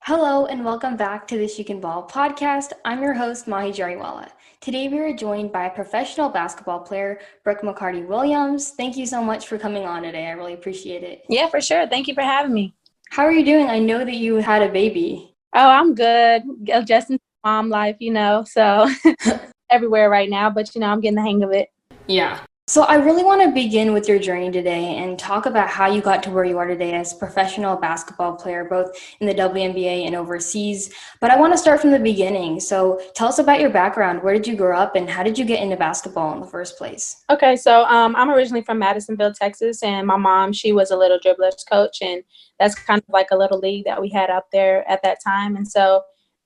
Hello and welcome back to the She Can Ball podcast. I'm your host, Mahi Jariwala. Today we are joined by professional basketball player, Brooke McCarty Williams. Thank you so much for coming on today. I really appreciate it. Yeah, for sure. Thank you for having me. How are you doing? I know that you had a baby. Oh, I'm good. Adjusting to mom life, so everywhere right now, but I'm getting the hang of it. Yeah. So I really want to begin with your journey today and talk about how you got to where you are today as a professional basketball player, both in the WNBA and overseas. But I want to start from the beginning. So tell us about your background. Where did you grow up and how did you get into basketball in the first place? Okay, so I'm originally from Madisonville, Texas, and my mom, she was a little dribblers coach, and that's kind of like a little league that we had out there at that time. And so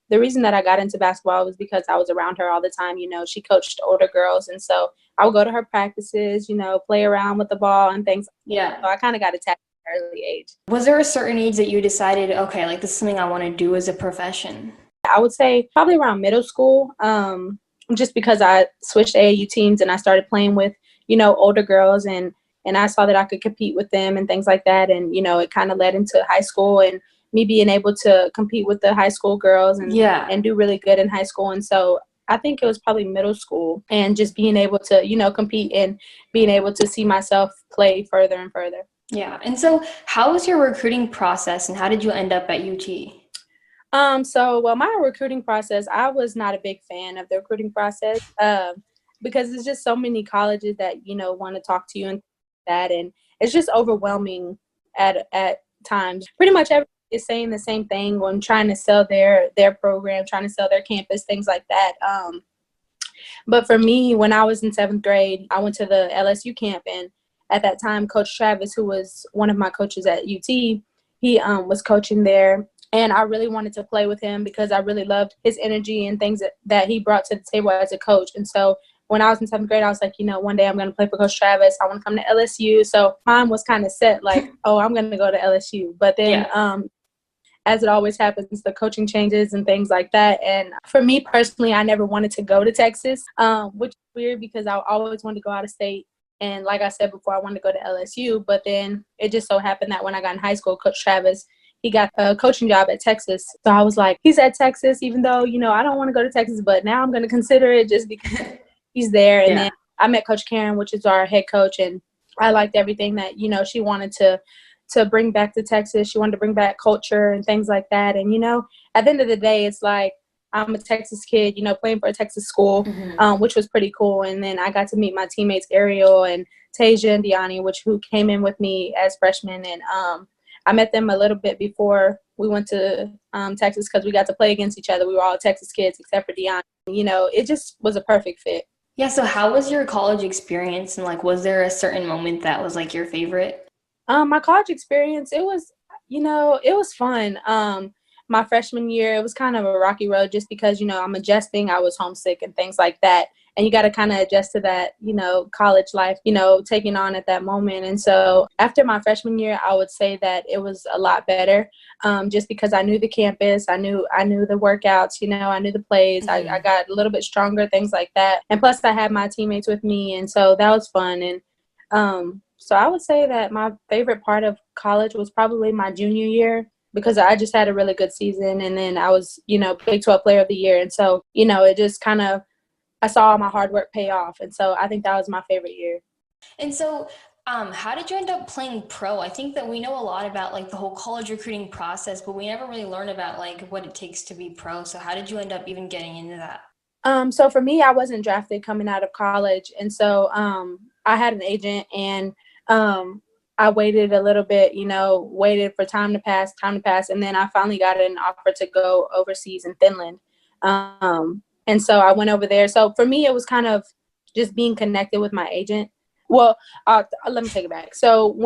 the reason that I got into basketball was because I was around her all the time. She coached older girls, and so I would go to her practices, play around with the ball and things. Yeah. So I kind of got attached at an early age. Was there a certain age that you decided, okay, like this is something I want to do as a profession? I would say probably around middle school, just because I switched AAU teams and I started playing with, older girls and I saw that I could compete with them and things like that. And, it kind of led into high school and me being able to compete with the high school girls and do really good in high school. And so I think it was probably middle school and just being able to, compete and being able to see myself play further and further. Yeah. And so how was your recruiting process and how did you end up at UT? My recruiting process, I was not a big fan of the recruiting process because there's just so many colleges that, want to talk to you and that, and it's just overwhelming at times. Pretty much everyone is saying the same thing when trying to sell their program, trying to sell their campus, things like that. But for me, when I was in 7th grade, I went to the LSU camp, and at that time, Coach Travis, who was one of my coaches at UT, he was coaching there. And I really wanted to play with him because I really loved his energy and things that he brought to the table as a coach. And so when I was in 7th grade, I was like, one day I'm going to play for Coach Travis. I want to come to LSU. So mine was kind of set like, oh, I'm going to go to LSU. But then as it always happens, the coaching changes and things like that. And for me personally, I never wanted to go to Texas, which is weird because I always wanted to go out of state. And like I said before, I wanted to go to LSU. But then it just so happened that when I got in high school, Coach Travis, he got a coaching job at Texas. So I was like, he's at Texas, even though, I don't want to go to Texas, but now I'm going to consider it just because he's there. And then I met Coach Karen, which is our head coach, and I liked everything that, she wanted to bring back to Texas. She wanted to bring back culture and things like that. And, at the end of the day, it's like I'm a Texas kid, playing for a Texas school, which was pretty cool. And then I got to meet my teammates, Ariel and Tasia and Deani, who came in with me as freshmen. And I met them a little bit before we went to Texas because we got to play against each other. We were all Texas kids except for Deani. It just was a perfect fit. Yeah, so how was your college experience? And was there a certain moment that was your favorite? My college experience, it was, it was fun. My freshman year, it was kind of a rocky road just because, I'm adjusting. I was homesick and things like that. And you got to kind of adjust to that, college life, taking on at that moment. And so after my freshman year, I would say that it was a lot better just because I knew the campus. I knew the workouts, I knew the plays. I got a little bit stronger, things like that. And plus I had my teammates with me. And so that was fun. And so I would say that my favorite part of college was probably my junior year because I just had a really good season. And then I was, Big 12 Player of the Year. And so, it just kind of, I saw all my hard work pay off. And so I think that was my favorite year. And so how did you end up playing pro? I think that we know a lot about the whole college recruiting process, but we never really learn about what it takes to be pro. So how did you end up even getting into that? So for me, I wasn't drafted coming out of college. And so I had an agent and I waited a little bit, waited for time to pass. And then I finally got an offer to go overseas in Finland. And so I went over there. So for me, it was kind of just being connected with my agent. Well, let me take it back. So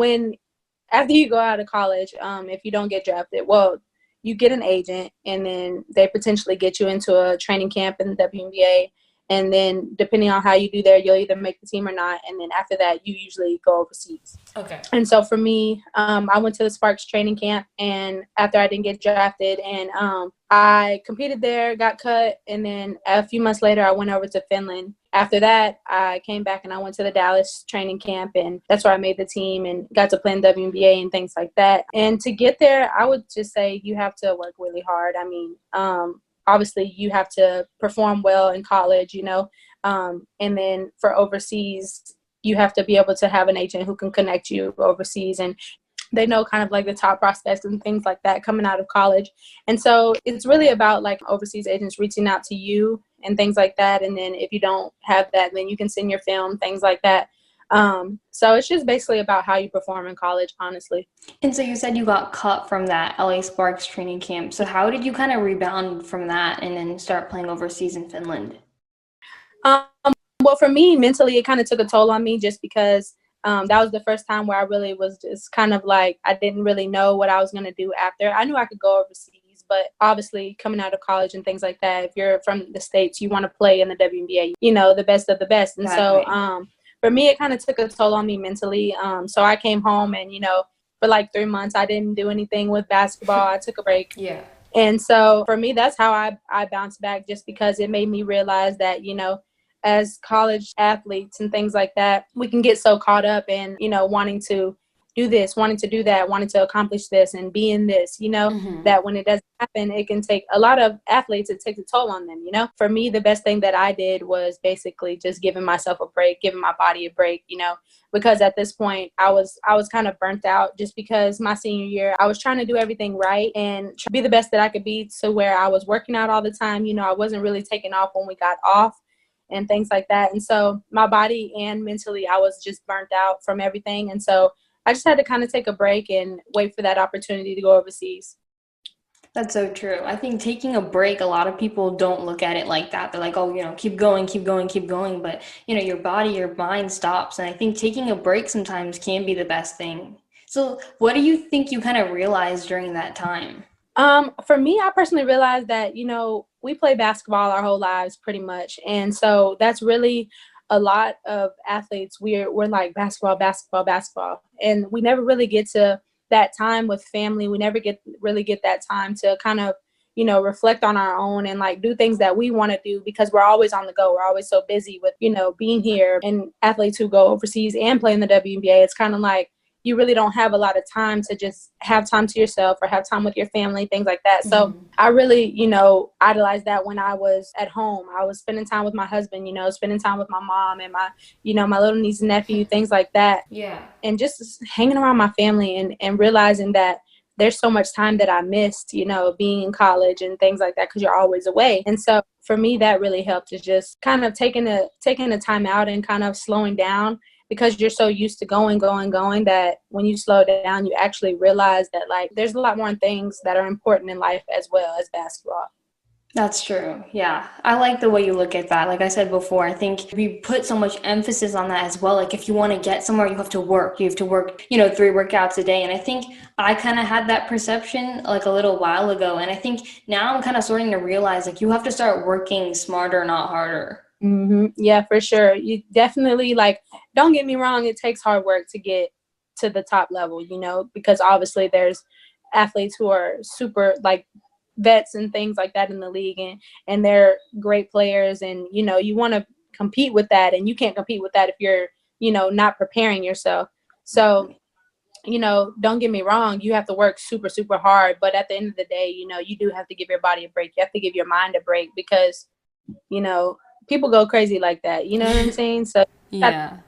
after you go out of college, if you don't get drafted, well, you get an agent and then they potentially get you into a training camp in the WNBA. And then depending on how you do there, you'll either make the team or not. And then after that, you usually go overseas. Okay. And so for me, I went to the Sparks training camp, and after I didn't get drafted, and I competed there, got cut, and then a few months later, I went over to Finland. After that, I came back and I went to the Dallas training camp, and that's where I made the team and got to play in WNBA and things like that. And to get there, I would just say you have to work really hard. I mean, obviously you have to perform well in college, and then for overseas, you have to be able to have an agent who can connect you overseas, and they know kind of like the top prospects and things like that coming out of college. And so it's really about like overseas agents reaching out to you and things like that. And then if you don't have that, then you can send your film, things like that. So it's just basically about how you perform in college, honestly. And so you said you got cut from that LA Sparks training camp. So how did you kind of rebound from that and then start playing overseas in Finland? Well, for me, mentally, it kind of took a toll on me just because that was the first time where I really was just kind of like, I didn't really know what I was going to do after. I knew I could go overseas, but obviously coming out of college and things like that, if you're from the States, you want to play in the WNBA, the best of the best. And Exactly. so for me, it kind of took a toll on me mentally. So I came home and, for like 3 months, I didn't do anything with basketball. I took a break. Yeah. And so for me, that's how I bounced back, just because it made me realize that, as college athletes and things like that, we can get so caught up in, wanting to do this, wanting to do that, wanting to accomplish this and be in this, that when it doesn't happen, it can take a lot of athletes, it takes a toll on them, For me, the best thing that I did was basically just giving myself a break, giving my body a break, because at this point I was kind of burnt out, just because my senior year, I was trying to do everything right and be the best that I could be, to where I was working out all the time. I wasn't really taking off when we got off and things like that. And so my body and mentally, I was just burnt out from everything. And so I just had to kind of take a break and wait for that opportunity to go overseas. That's so true. I think taking a break, a lot of people don't look at it like that. They're like, oh, keep going, keep going, keep going. But, your body, your mind stops. And I think taking a break sometimes can be the best thing. So what do you think you kind of realized during that time? For me, I personally realized that, we play basketball our whole lives pretty much. And so that's really a lot of athletes. We're like basketball, basketball, basketball. And we never really get to that time with family. We never really get that time to kind of, reflect on our own and like do things that we want to do, because we're always on the go. We're always so busy with, being here. And athletes who go overseas and play in the WNBA, it's kind of like, you really don't have a lot of time to just have time to yourself or have time with your family, things like that. So I really, idolized that when I was at home. I was spending time with my husband, spending time with my mom and my, my little niece and nephew, things like that. Yeah. And just hanging around my family and realizing that there's so much time that I missed, being in college and things like that, because you're always away. And so for me, that really helped, is just kind of taking a time out and kind of slowing down, because you're so used to going, that when you slow down, you actually realize that like there's a lot more things that are important in life as well as basketball. That's true. Yeah. I like the way you look at that. Like I said before, I think we put so much emphasis on that as well. Like if you want to get somewhere, you have to work. You have to work, 3 workouts a day. And I think I kind of had that perception like a little while ago. And I think now I'm kind of starting to realize like you have to start working smarter, not harder. Mm-hmm. Yeah, for sure. You definitely, like, don't get me wrong, it takes hard work to get to the top level, because obviously there's athletes who are super like vets and things like that in the league, and they're great players, and you want to compete with that, and you can't compete with that if you're not preparing yourself. So don't get me wrong, you have to work super, super hard, but at the end of the day, you do have to give your body a break. You have to give your mind a break, because people go crazy like that. You know what I'm saying? So Yeah.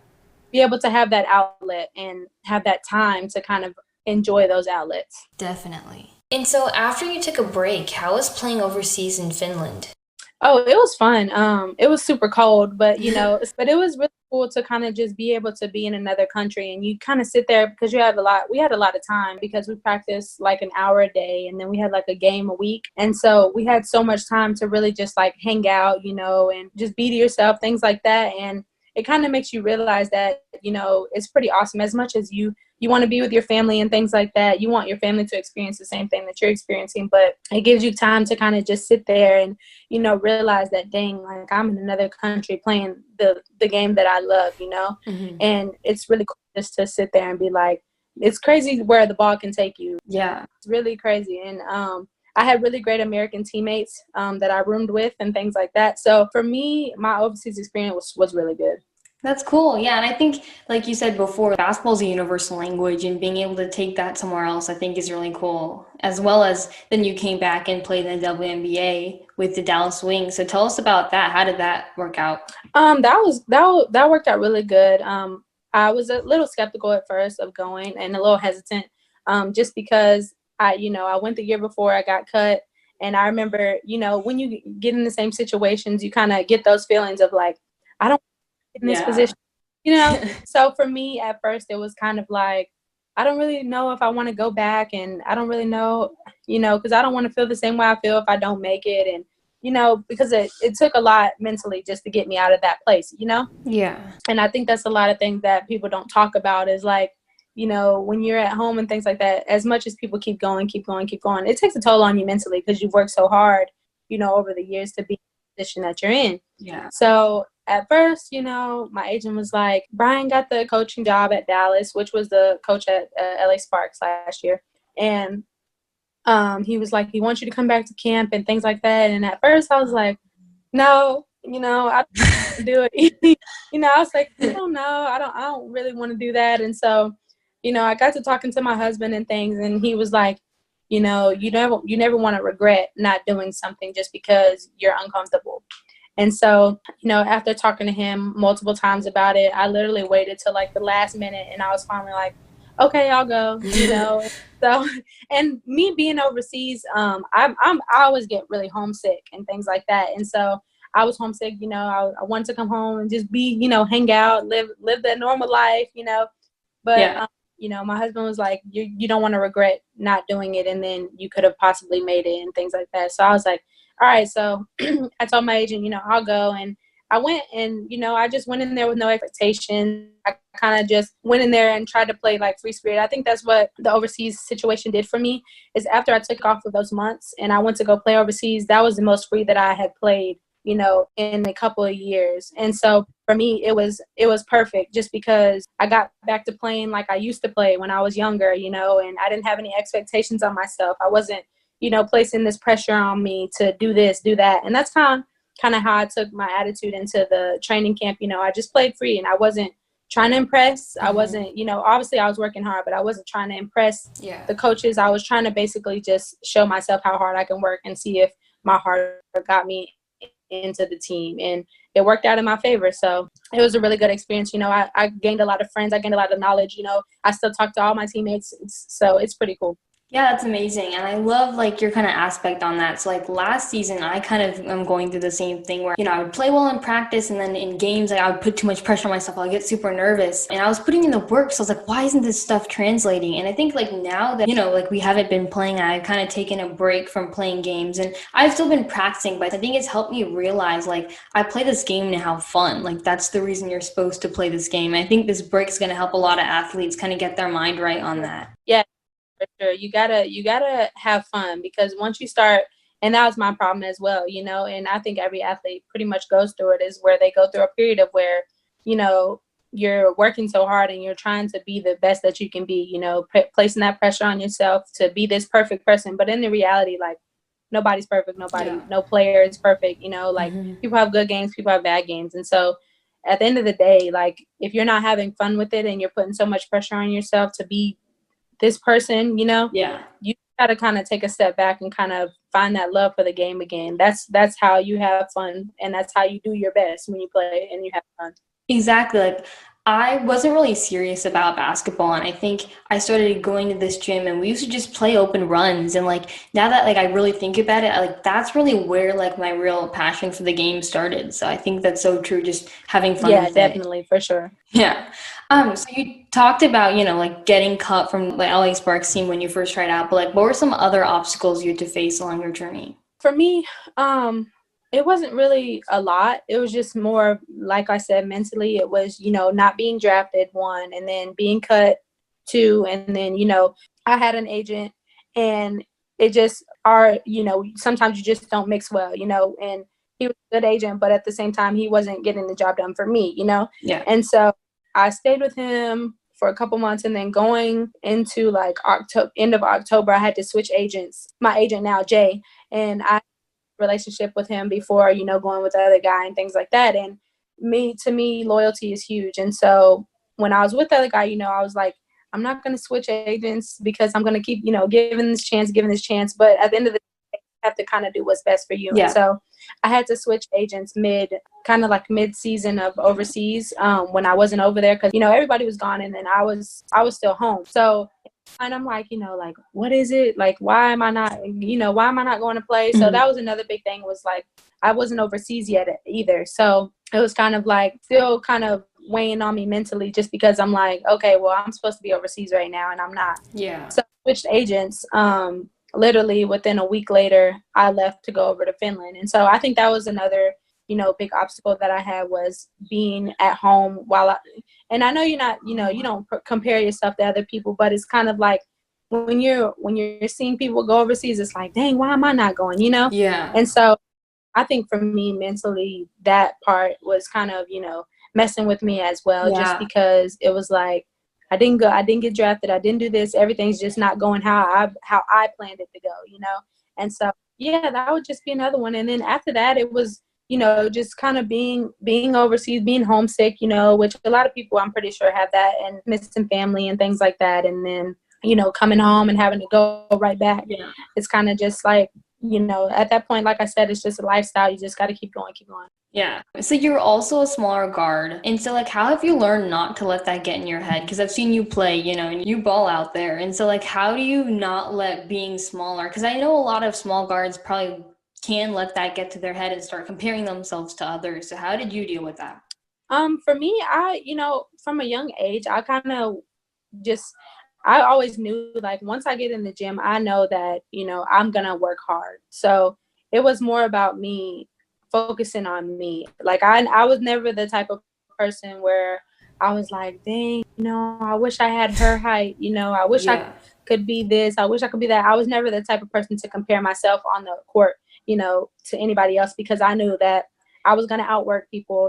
Be able to have that outlet and have that time to kind of enjoy those outlets. Definitely. And so after you took a break, how was playing overseas in Finland? Oh, it was fun. It was super cold, but but it was really cool to kind of just be able to be in another country, and you kind of sit there because we had a lot of time, because we practiced like an hour a day, and then we had like a game a week. And so we had so much time to really just like hang out, and just be to yourself, things like that. And it kind of makes you realize that, you know, it's pretty awesome. As much as you want to be with your family and things like that, you want your family to experience the same thing that you're experiencing, but it gives you time to kind of just sit there and, you know, realize that, dang, like I'm in another country playing the game that I love, you know. And it's really cool just to sit there and be like, it's crazy where the ball can take you. Yeah. It's really crazy. And I had really great American teammates that I roomed with and things like that. So for me, my overseas experience was really good. That's cool. Yeah. And I think, like you said before, basketball is a universal language, and being able to take that somewhere else, I think, is really cool. As well as then you came back and played in the WNBA with the Dallas Wings. So tell us about that. How did that work out? That worked out really good. I was a little skeptical at first of going and a little hesitant, just because I went the year before I got cut. And I remember, you know, when you get in the same situations, you kind of get those feelings of like, I don't in this position, you know. So for me at first it was kind of like, I don't really know if I want to go back, and I don't really know, you know, because I don't want to feel the same way I feel if I don't make it. And you know, because it took a lot mentally just to get me out of that place, you know. And I think that's a lot of things that people don't talk about, is like, you know, when you're at home and things like that, as much as people keep going, it takes a toll on you mentally, because you've worked so hard, you know, over the years to be in the position that you're in. So at first, you know, my agent was like, Brian got the coaching job at Dallas, which was the coach at LA Sparks last year. And he was like, he wants you to come back to camp and things like that. And at first I was like, no, you know, I don't do it. You know, I was like, I don't know. I don't really want to do that. And so, you know, I got to talking to my husband and things, and he was like, you know, you never want to regret not doing something just because you're uncomfortable. And so, you know, after talking to him multiple times about it, I literally waited till like the last minute, and I was finally like, okay, I'll go, you know. So, and me being overseas, I always get really homesick and things like that. And so I was homesick, you know, I wanted to come home and just be, you know, hang out, live that normal life, you know. But, you know, my husband was like, you don't want to regret not doing it, and then you could have possibly made it and things like that. So I was like, all right. So I told my agent, you know, I'll go. And I went, and, you know, I just went in there with no expectation. I kind of just went in there and tried to play like free spirit. I think that's what the overseas situation did for me, is after I took off of those months and I went to go play overseas, that was the most free that I had played, you know, in a couple of years. And so for me, it was perfect, just because I got back to playing like I used to play when I was younger, you know, and I didn't have any expectations on myself. I wasn't, you know, placing this pressure on me to do this, do that. And that's kind of how I took my attitude into the training camp. You know, I just played free, and I wasn't trying to impress. I wasn't, you know, obviously I was working hard, but I wasn't trying to impress the coaches. I was trying to basically just show myself how hard I can work and see if my hard work got me into the team. And it worked out in my favor. So it was a really good experience. You know, I gained a lot of friends. I gained a lot of knowledge. You know, I still talk to all my teammates. So it's pretty cool. Yeah, that's amazing. And I love like your kind of aspect on that. So like last season, I kind of am going through the same thing where, you know, I would play well in practice, and then in games, like, I would put too much pressure on myself. I'll get super nervous, and I was putting in the work. So I was like, why isn't this stuff translating? And I think like now that, you know, like we haven't been playing, I've kind of taken a break from playing games, and I've still been practicing, but I think it's helped me realize like I play this game to have fun. Like that's the reason you're supposed to play this game. I think this break is going to help a lot of athletes kind of get their mind right on that. Yeah. For sure. You gotta have fun, because once you start, and that was my problem as well, you know, and I think every athlete pretty much goes through it, is where they go through a period of where, you know, you're working so hard and you're trying to be the best that you can be, you know, placing that pressure on yourself to be this perfect person. But in the reality, like, nobody's perfect. No player is perfect, you know, like people have good games, people have bad games. And so at the end of the day, like if you're not having fun with it and you're putting so much pressure on yourself to be this person, you know, you got to kind of take a step back and kind of find that love for the game again. That's how you have fun, and that's how you do your best when you play and you have fun. Exactly. Like I wasn't really serious about basketball, and I think I started going to this gym, and we used to just play open runs. And like now that like I really think about it, like that's really where like my real passion for the game started. So I think that's so true. Just having fun. Yeah, with definitely, it. For sure. Yeah. So you talked about, you know, like getting cut from the LA Sparks team when you first tried out, but like what were some other obstacles you had to face along your journey? For me, It wasn't really a lot. It was just more, like I said, mentally, it was, not being drafted, one, and then being cut, two, and then, I had an agent, and it just sometimes you just don't mix well, and he was a good agent, but at the same time, he wasn't getting the job done for me, Yeah. And so I stayed with him for a couple months, and then going into like end of October, I had to switch agents. My agent now, Jay, and I relationship with him before, going with the other guy and things like that. And to me, loyalty is huge. And so when I was with the other guy, I was like, I'm not going to switch agents because I'm going to keep, giving this chance. But at the end of the day, you have to kind of do what's best for you. Yeah. And so I had to switch agents mid season of overseas when I wasn't over there because, everybody was gone and then I was still home. So and I'm like, like, what is it? Like, why am I not going to play? So that was another big thing was like, I wasn't overseas yet either. So it was kind of like still kind of weighing on me mentally just because I'm like, okay, well, I'm supposed to be overseas right now and I'm not. Yeah. So I switched agents. Literally within a week later, I left to go over to Finland. And so I think that was another, big obstacle that I had was being at home and I know you're not, you don't compare yourself to other people, but it's kind of like when you're seeing people go overseas, it's like, dang, why am I not going, Yeah. And so I think for me mentally, that part was kind of, messing with me as well, just because it was like, I didn't get drafted. I didn't do this. Everything's just not going how I planned it to go, And so, yeah, that would just be another one. And then after that, it was, just kind of being overseas, being homesick, which a lot of people I'm pretty sure have that and missing family and things like that. And then, coming home and having to go right back. Yeah. It's kind of just like, at that point, like I said, it's just a lifestyle. You just got to keep going. Yeah. So you're also a smaller guard. And so like, how have you learned not to let that get in your head? Because I've seen you play, and you ball out there. And so like, how do you not let being smaller? Because I know a lot of small guards probably can let that get to their head and start comparing themselves to others. So how did you deal with that? For me, from a young age, I always knew like once I get in the gym, I know that, I'm going to work hard. So it was more about me focusing on me. Like I was never the type of person where I was like, dang, I wish I had her height, I wish I could be this. I wish I could be that. I was never the type of person to compare myself on the court, to anybody else because I knew that I was going to outwork people,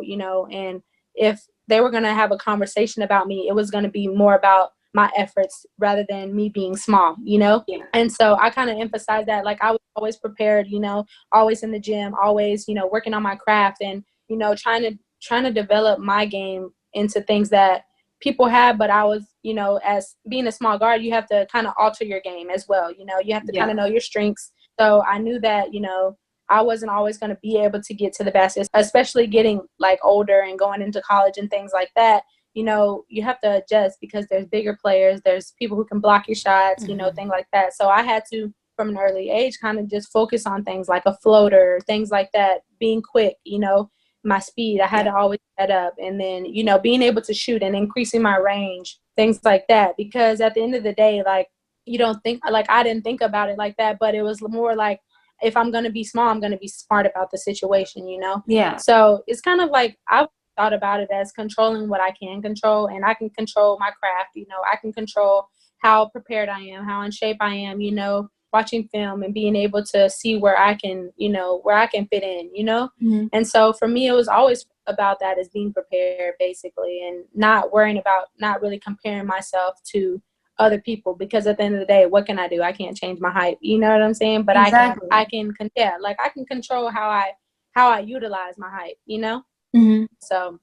and if they were going to have a conversation about me, it was going to be more about my efforts rather than me being small, Yeah. And so I kind of emphasized that, like I was always prepared, always in the gym, always, working on my craft and, trying to develop my game into things that people have. But I was, as being a small guard, you have to kind of alter your game as well. You have to kind of know your strengths. So I knew that, I wasn't always going to be able to get to the basket, especially getting like older and going into college and things like that. You have to adjust because there's bigger players, there's people who can block your shots, things like that. So I had to, from an early age, kind of just focus on things like a floater, things like that, being quick, my speed. I had to always set up and then, being able to shoot and increasing my range, things like that. Because at the end of the day, like, you don't think, like, I didn't think about it like that, but it was more like, if I'm going to be small, I'm going to be smart about the situation, Yeah. So it's kind of like, I thought about it as controlling what I can control, and I can control my craft. I can control how prepared I am, how in shape I am, watching film and being able to see where I can, where I can fit in, Mm-hmm. And so for me, it was always about that, as being prepared basically, and not worrying about, not really comparing myself to other people, because at the end of the day, what can I do? I can't change my height. You know what I'm saying? But Exactly. I can control how I utilize my height, Mm-hmm. So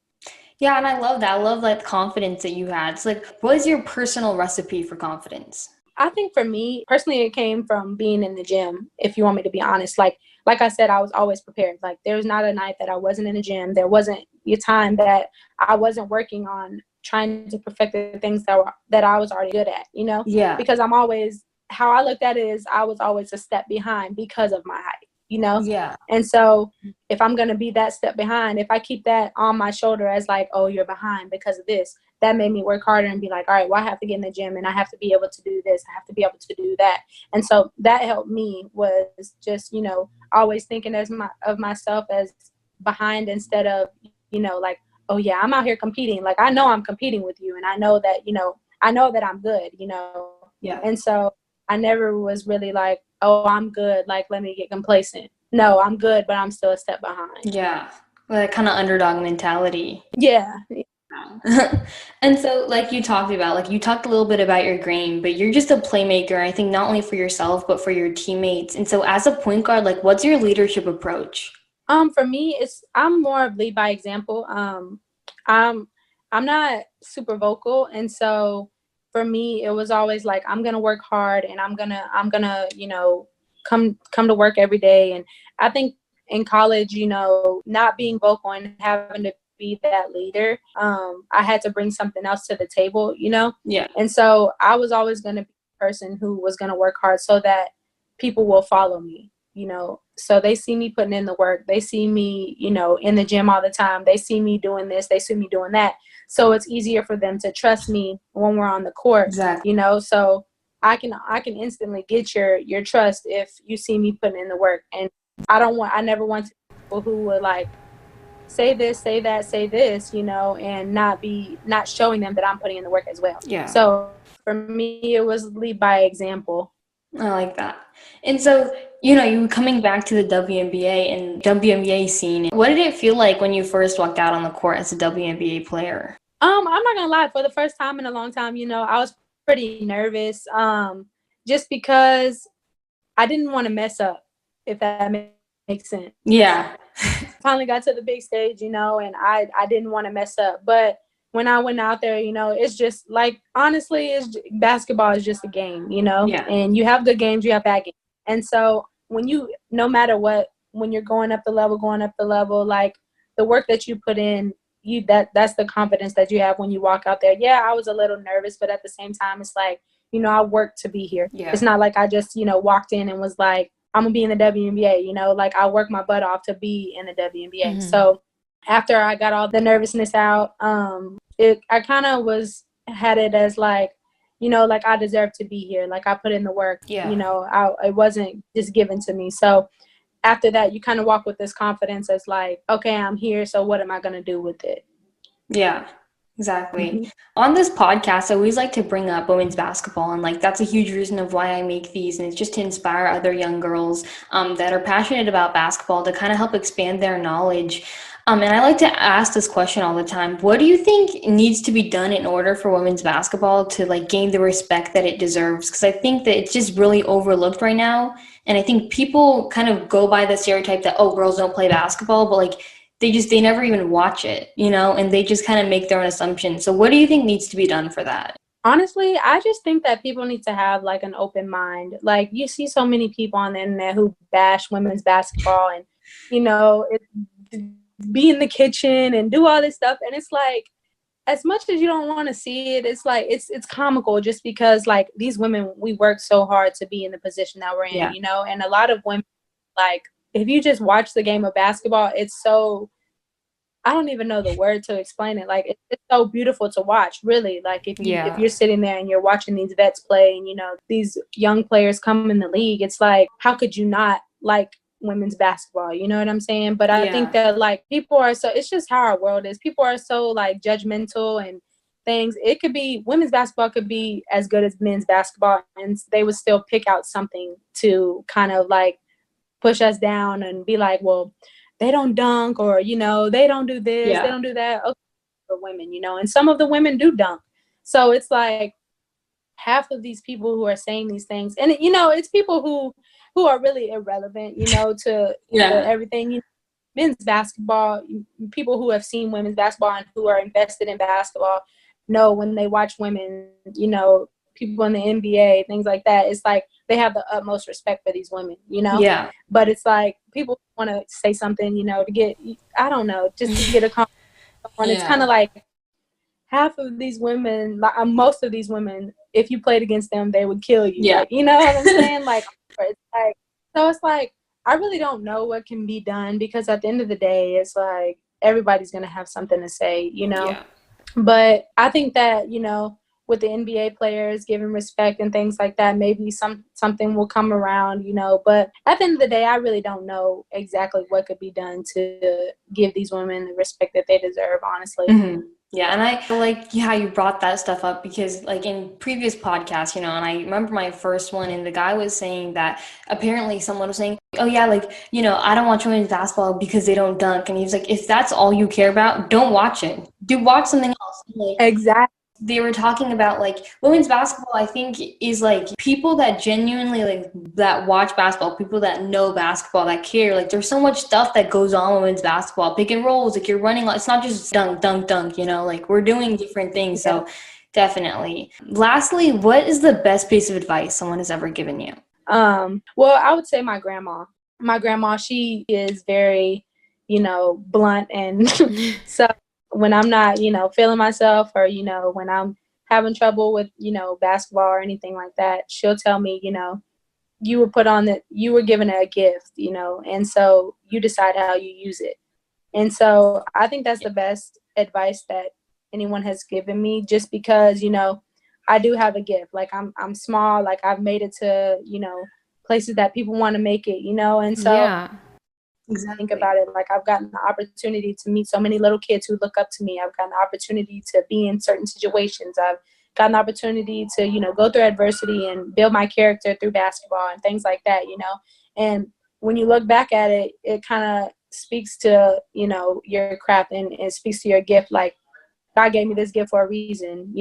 Yeah, and I love that. I love like the confidence that you had. It's like, what is your personal recipe for confidence? I think for me personally, it came from being in the gym. If you want me to be honest, like I said, I was always prepared. Like there's not a night that I wasn't in the gym. There wasn't a time that I wasn't working on trying to perfect the things that I was already good at. Yeah. Because I'm always, how I looked at it is I was always a step behind because of my height. you know? Yeah. And so if I'm going to be that step behind, if I keep that on my shoulder as like, oh, you're behind because of this, that made me work harder and be like, all right, well, I have to get in the gym and I have to be able to do this. I have to be able to do that. And so that helped me was just, you know, always thinking of myself as behind instead of, you know, like, oh yeah, I'm out here competing. Like, I know I'm competing with you and I know that, you know, I know that I'm good, you know? Yeah. And so I never was really like, oh, I'm good. Like, let me get complacent. No, I'm good, but I'm still a step behind. Yeah. That kind of underdog mentality. Yeah. And so, like you talked about, like you talked a little bit about your game, but you're just a playmaker, I think not only for yourself, but for your teammates. And so as a point guard, like what's your leadership approach? For me, I'm more of lead by example. I'm not super vocal. And so for me, it was always like, I'm going to work hard and I'm gonna, you know, come to work every day. And I think in college, you know, not being vocal and having to be that leader, I had to bring something else to the table, you know? Yeah. And so I was always going to be the person who was going to work hard so that people will follow me, you know? So they see me putting in the work. They see me, you know, in the gym all the time. They see me doing this. They see me doing that. So it's easier for them to trust me when we're on the court, Exactly. you know? So I can instantly get your trust if you see me putting in the work. And I never want people who would like say this, say that, say this, you know, and not showing them that I'm putting in the work as well. Yeah. So for me, it was lead by example. I like that. And so, you know, you coming back to the WNBA and WNBA scene, what did it feel like when you first walked out on the court as a WNBA player? I'm not gonna lie, for the first time in a long time, you know, I was pretty nervous. Just because I didn't want to mess up, if that makes sense. Yeah. Finally got to the big stage, you know, and I didn't want to mess up. But when I went out there, you know, it's just like, honestly, basketball is just a game, you know, Yeah. and you have good games, you have bad games. And so no matter what, when you're going up the level, like the work that you put in, that's the confidence that you have when you walk out there. Yeah, I was a little nervous, but at the same time, it's like, you know, I worked to be here. Yeah. It's not like I just, you know, walked in and was like, I'm gonna be in the WNBA, you know, like I worked my butt off to be in the WNBA. Mm-hmm. So after I got all the nervousness out, I kind of had it as like, you know, like I deserve to be here. Like I put in the work, you know, it wasn't just given to me. So after that, you kind of walk with this confidence as like, okay, I'm here. So what am I going to do with it? Yeah. Exactly. On this podcast, I always like to bring up women's basketball, and like that's a huge reason of why I make these, and it's just to inspire other young girls that are passionate about basketball to kind of help expand their knowledge. And I like to ask this question all the time: what do you think needs to be done in order for women's basketball to like gain the respect that it deserves? Because I think that it's just really overlooked right now, and I think people kind of go by the stereotype that, oh, girls don't play basketball, but like they never even watch it, you know, and they just kind of make their own assumptions. So what do you think needs to be done for that? Honestly, I just think that people need to have like an open mind. Like you see so many people on the internet who bash women's basketball and, you know, be in the kitchen and do all this stuff. And it's like, as much as you don't want to see it, it's like, it's comical just because like these women, we work so hard to be in the position that we're in, you know, and a lot of women, like, if you just watch the game of basketball, it's so, I don't even know the word to explain it. Like, it's so beautiful to watch, really. Like, if you're sitting there and you're watching these vets play and, you know, these young players come in the league, it's like, how could you not like women's basketball? You know what I'm saying? But I think that, like, people are so, it's just how our world is. People are so, like, judgmental and things. It could be, women's basketball could be as good as men's basketball, and they would still pick out something to kind of, like, push us down and be like, well, they don't dunk, or, you know, they don't do this, they don't do that. Okay, for women, you know, and some of the women do dunk. So it's like half of these people who are saying these things, and, you know, it's people who are really irrelevant, you know, to everything. You know, men's basketball, people who have seen women's basketball and who are invested in basketball know when they watch women, you know, people in the NBA, things like that, it's like they have the utmost respect for these women, you know? Yeah. But it's like people want to say something, you know, to get, I don't know, just to get a compliment. It's kind of like half of these women, most of these women, if you played against them, they would kill you. Yeah. Like, you know what I'm saying? Like, it's like, so it's like, I really don't know what can be done, because at the end of the day, it's like everybody's going to have something to say, Yeah. But I think that, with the NBA players giving respect and things like that, maybe something will come around, But at the end of the day, I really don't know exactly what could be done to give these women the respect that they deserve, honestly. Mm-hmm. Yeah, and I like how you brought that stuff up because, like, in previous podcasts, and I remember my first one, and the guy was saying that apparently someone was saying, oh, yeah, like, I don't watch women's basketball because they don't dunk. And he was like, if that's all you care about, don't watch it. Do watch something else. Like, Exactly. they were talking about like women's basketball, I think, is like people that genuinely like that watch basketball, people that know basketball, that care. Like there's so much stuff that goes on with women's basketball, pick and rolls, like you're running, it's not just dunk, dunk, dunk, like we're doing different things. Yeah. So definitely. Lastly, what is the best piece of advice someone has ever given you? Well, I would say my grandma. My grandma, she is very, blunt. And so when I'm not, feeling myself, or, when I'm having trouble with, basketball or anything like that, she'll tell me, you were given a gift, and so you decide how you use it. And so I think that's the best advice that anyone has given me, just because, I do have a gift. Like I'm small, like I've made it to, places that people want to make it, and so Yeah. Exactly. think about it, like I've gotten the opportunity to meet so many little kids who look up to me. I've gotten the opportunity to be in certain situations. I've gotten the opportunity to, go through adversity and build my character through basketball and things like that, And when you look back at it, it kind of speaks to, your craft, and it speaks to your gift. Like God gave me this gift for a reason,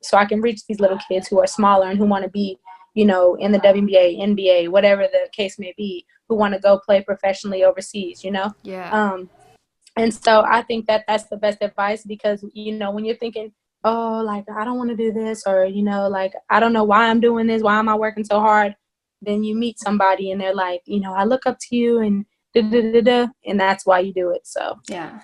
so I can reach these little kids who are smaller and who want to be, in the WNBA, NBA, whatever the case may be, who want to go play professionally overseas, Yeah. And so I think that that's the best advice, because, when you're thinking, oh, like, I don't want to do this, or, like, I don't know why I'm doing this, why am I working so hard? Then you meet somebody and they're like, I look up to you, and da-da-da-da, and that's why you do it. So Yeah.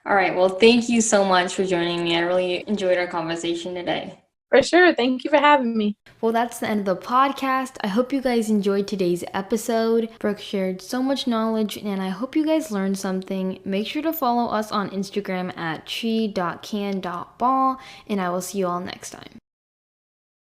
All right. Well, thank you so much for joining me. I really enjoyed our conversation today. for sure. Thank you for having me. Well, that's the end of the podcast. I hope you guys enjoyed today's episode. Brooke shared so much knowledge, and I hope you guys learned something. Make sure to follow us on Instagram at chi.can.ball, and I will see you all next time.